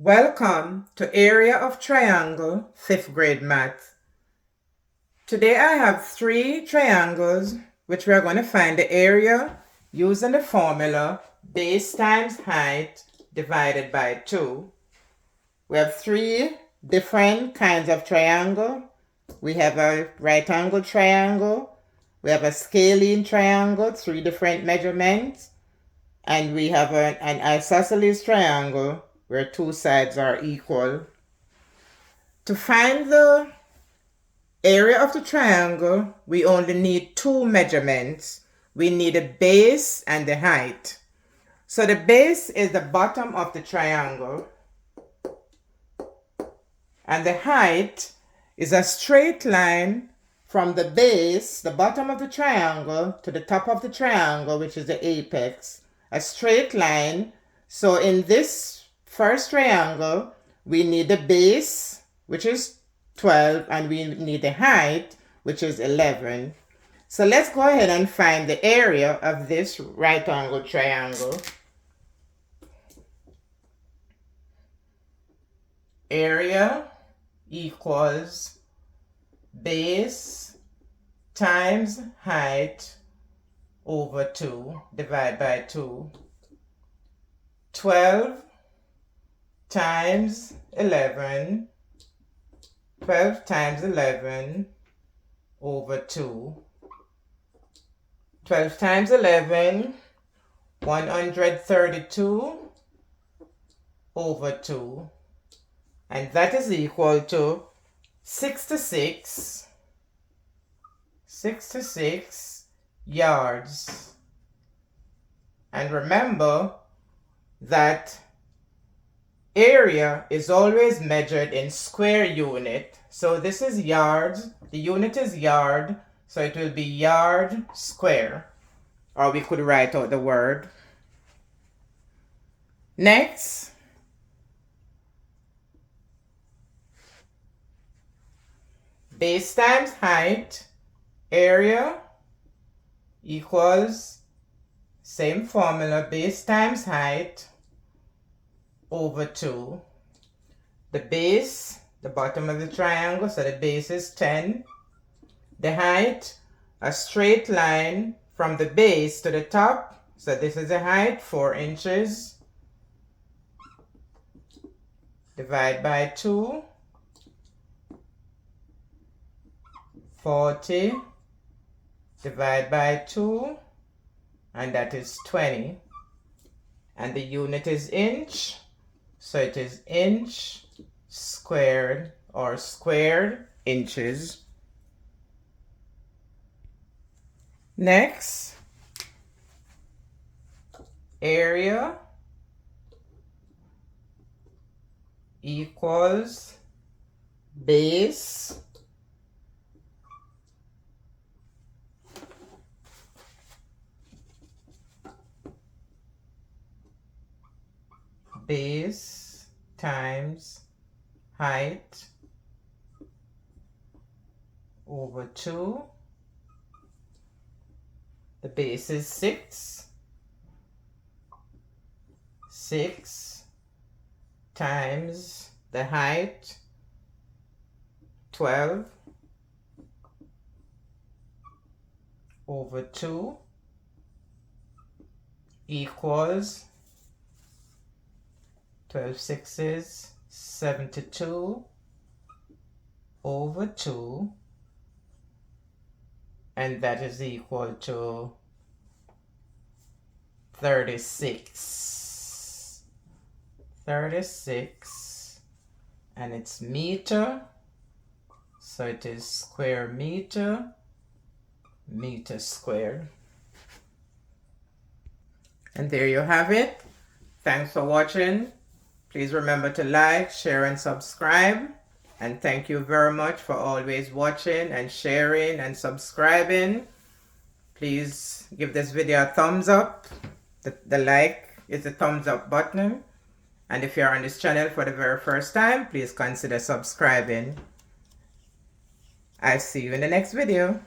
Welcome to Area of Triangle, 5th grade math. Today I have 3 triangles which we are going to find the area using the formula base times height divided by 2. We have 3 different kinds of triangle. We have a right angle triangle, we have a scalene triangle, 3 different measurements, and we have an isosceles triangle where 2 sides are equal. To find the area of the triangle, we only need 2 measurements. We need the base and the height. So the base is the bottom of the triangle, and the height is a straight line from the base, the bottom of the triangle, to the top of the triangle, which is the apex. A straight line. So in this first triangle, we need the base, which is 12, and we need the height, which is 11. So let's go ahead and find the area of this right angle triangle. Area equals base times height over 2, divide by 2. 12 times 11, 12 times 11 over 2. 12 times 11, 132 over 2. And that is equal to 66 yards. And remember that area is always measured in square unit. So this is yards, the unit is yard, so it will be yard square. Or we could write out the word. Next, base times height, area equals, same formula, base times height over 2. The base, the bottom of the triangle, so the base is 10. The height, a straight line from the base to the top, so this is the height, 4 inches. Divide by 2. 40. Divide by 2. And that is 20. And the unit is inch. So it is inch squared, or squared inches. Next, area equals base times height over 2. The base is 6. 6 times the height, 12, over 2 equals 12 sixes, 72 over 2, and that is equal to 36. 36, and it's meter, so it is square meter, meter squared. And there you have it. Thanks for watching. Please remember to like, share, and subscribe. And thank you very much for always watching and sharing and subscribing. Please give this video a thumbs up. The like is the thumbs up button. And if you're on this channel for the very first time, please consider subscribing. I'll see you in the next video.